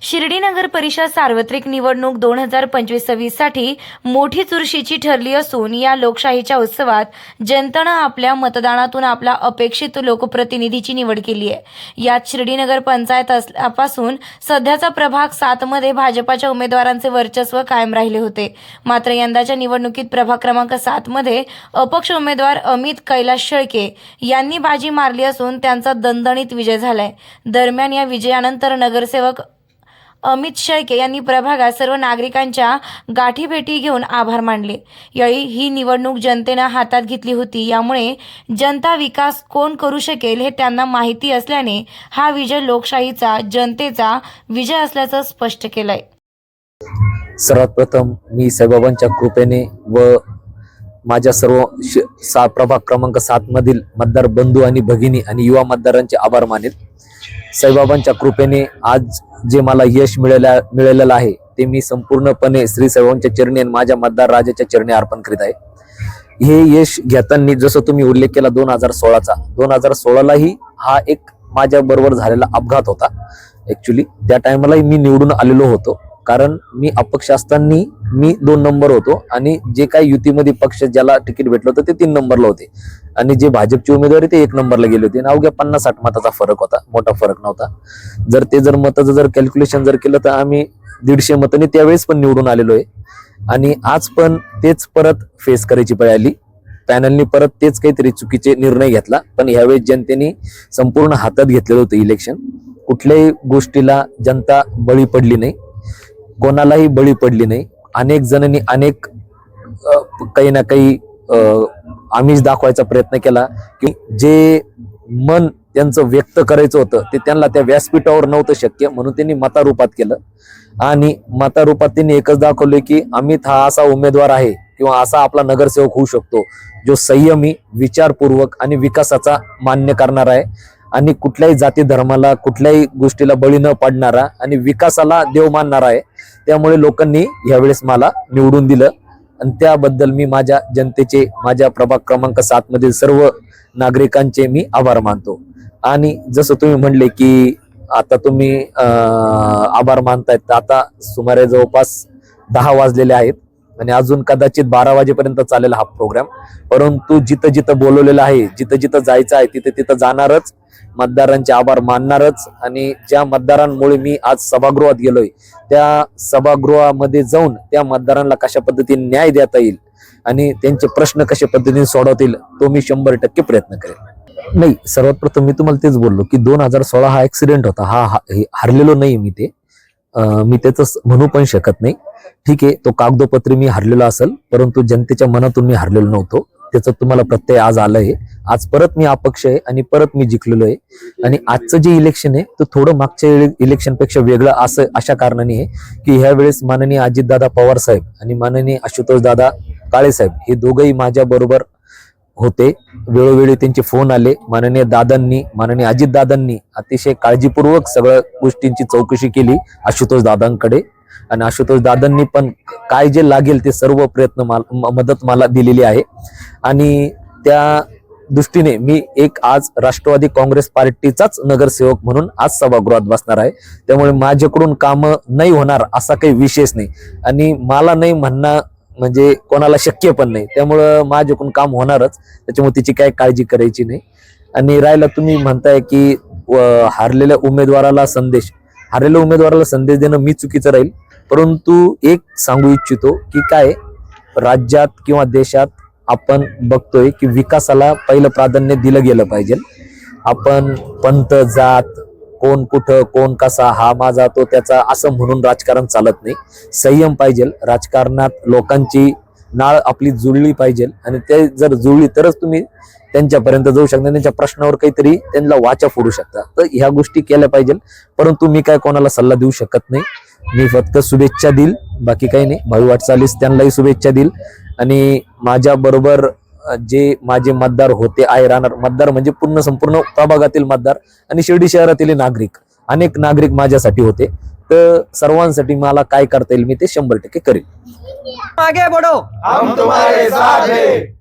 शिर्डी नगर परिषद सार्वत्रिक निवडणूक 2025-26 साठी मोठी चुरशीची ठरली असून या लोकशाहीच्या उत्सवात जनतेनं आपल्या मतदानातून आपला अपेक्षित लोकप्रतिनिधीची निवड केली आहे। यात शिर्डी नगर पंचायत असल्यापासून सध्याचा प्रभाग 7 मध्ये भाजपाच्या उमेदवारांचे वर्चस्व कायम राहिले होते। मात्र यंदाच्या निवडणुकीत प्रभाग क्रमांक 7 मध्ये अपक्ष उमेदवार अमित कैलास शेळके यांनी बाजी मारली असून त्यांचा दणदणीत विजय झालाय। दरम्यान या विजयानंतर नगरसेवक अमित शेळके यांनी प्रभागात सर्व नागरिकांच्या गाठीभेटी घेऊन आभार मानले। यावेळी ही निवडणूक जनतेनं हातात घेतली होती, यामुळे जनता विकास कोण करू शकेल हे त्यांना माहिती असल्याने हा विजय लोकशाहीचा जनतेचा विजय असल्याचं स्पष्ट केलंय। सर्वात प्रथम मी साईबाबांच्या कृपेने व माझ्या सर्व प्रभाग क्रमांक 7 मधील मतदार बंधू आणि भगिनी आणि युवा मतदारांचे आभार मानेल। साईबाबांच्या कृपेने आज जे मला यश मिळालेलं आहे ते मी संपूर्णपणे श्री साईबाबांच्या चरणी आणि माझ्या मतदार राजाच्या चरणी अर्पण करीत आहे। हे यश घेताना जसं तुम्ही उल्लेख केला 2016लाही हा एक माझ्या बरोबर झालेला अपघात होता। ऍक्च्युली त्या टायमालाही मी निवडून आलेलो होतो, कारण मी अपक्ष असताना मी 2 नंबर होतो आणि जे काही युतीमध्ये पक्ष ज्याला तिकीट भेटलं होतं ते 3 नंबरला होते आणि जे भाजपचे उमेदवार ते 1 नंबरला गेले होते। अवघ्या 50-60 मताचा फरक होता, मोठा फरक नव्हता। जर मताचं जर कॅल्क्युलेशन जर केलं तर आम्ही 150 मतांनी त्यावेळेस पण निवडून आलेलो आहे आणि आज पण तेच परत फेस करायची पाळी आली। पॅनलनी परत तेच काहीतरी चुकीचे निर्णय घेतला, पण यावेळेस जनतेने संपूर्ण हातात घेतलेलं होतं इलेक्शन। कुठल्याही गोष्टीला जनता बळी पडली नाही, कोणालाही बळी पडली नाही। अनेक जणांनी अनेक काही ना काही आमिष दाखवायचा प्रयत्न केला की जे मन त्यांचं व्यक्त करायचं होतं ते त्यांना त्या व्यासपीठावर नव्हतं शक्य, म्हणून त्यांनी मतारूपात केलं आणि मतारूपात त्यांनी एकच दाखवले की अमित हा असा उमेदवार आहे किंवा असा आपला नगरसेवक होऊ शकतो जो संयमी, विचारपूर्वक आणि विकासाचा मान्य करणारा आहे आणि कुठल्याही जाती धर्माला कुठल्याही गोष्टीला बळी न पाडणारा आणि विकासाला देव मानणारा आहे। त्यामुळे लोकांनी यावेळेस मला निवडून दिलं आणि त्याबद्दल मी माझ्या जनतेचे, माझ्या प्रभाग क्रमांक 7 मधील सर्व नागरिकांचे मी आभार मानतो। आणि जसं तुम्ही म्हणले की आता तुम्ही आभार मानतायत, तर आता सुमारे जवळपास 10 वाजलेले आहेत आणि अजून कदाचित 12 वाजेपर्यंत चालेल हा प्रोग्राम। परंतु जिथं जिथं बोलवलेलं आहे, जिथं जिथं जायचं आहे तिथं तिथं जाणारच, मतदारांचे आभार मानणारच आणि ज्या मतदारांमुळे मी आज सभागृहात गेलोय त्या सभागृहामध्ये जाऊन त्या मतदारांना कशा पद्धतीने न्याय देता येईल आणि त्यांचे प्रश्न कशा पद्धतीने सोडवतील तो मी 100% प्रयत्न करेन। नाही, सर्वात प्रथम मी तुम्हाला तेच बोललो की 2016 हा ऍक्सिडेंट होता, हा हरलेलो नाही मी, मी त्याच म्हणू पण शकत नाही। ठीक आहे, तो कागदोपत्री मी हरलेलो असेल, परंतु जनतेच्या मनातून मी हरलेलो नव्हतो, त्याचं तुम्हाला प्रत्यय आज आलंय। आज परत मी अपक्ष आहे आणि परत मी जिंकलेलो आहे आणि आजचं जे इलेक्शन आहे ते थोडं मागच्या इलेक्शन पेक्षा वेगळं अशा कारणाने आहे की ह्या वेळेस माननीय अजितदादा पवार साहेब आणि माननीय आशुतोष दादा काळे साहेब हे दोघंही माझ्या बरोबर होते। वेळोवेळी त्यांचे फोन आले, माननीय दादांनी, माननीय अजितदादांनी अतिशय काळजीपूर्वक सगळ्या गोष्टींची चौकशी केली आशुतोष दादांकडे आणि आशुतोष दादांनी पण काय जे लागेल ते सर्व प्रयत्न मदत मला दिलेली आहे आणि त्या दृष्टीने मी एक आज राष्ट्रवादी काँग्रेस पार्टीचाच नगरसेवक म्हणून आज सभागृहात बसणार आहे। त्यामुळे माझ्याकडून काम नाही होणार असा काही विशेष नाही आणि मला नाही म्हणणं म्हणजे कोणाला शक्य पण नाही, त्यामुळं माझ्याकडून काम होणारच, त्याच्यामुळे तिची काय काळजी करायची नाही। आणि राहिला तुम्ही म्हणताय की हरलेल्या उमेदवाराला संदेश देणं मी चुकीचं राहील, परंतु एक सांगू इच्छितो की काय राज्यात किंवा देशात आपण बघतोय की विकासाला पहिलं प्राधान्य दिलं गेलं पाहिजे। आपण पंथ, जात, कोण कुठं कोण कसा हा माझा तो त्याचा असं म्हणून राजकारण चालत नाही। संयम पाहिजे राजकारणात, लोकांची नाळ आपली जुळली पाहिजे आणि ते जर जुळली तरच तुम्ही त्यांच्यापर्यंत जाऊ शकता, त्यांच्या प्रश्नावर काहीतरी त्यांना वाचा फोडू शकता। तर ह्या गोष्टी केल्या पाहिजे, परंतु मी काय कोणाला सल्ला देऊ शकत नाही। मी फक्त शुभेच्छा देईल, बाकी काही नाही। भावी वाटचालीस त्यांनाही शुभेच्छा देईल आणि माझ्या बरोबर जे माझे मतदार होते आहे, राहणार मतदार म्हणजे संपूर्ण प्रभागातील मतदार आणि शिर्डी शहरातील नागरिक, अनेक नागरिक माझ्यासाठी होते, तर सर्वांसाठी मला काय करता येईल मी ते 100% करेल। आगे बढ़ो, हम तुम्हारे साथ हैं।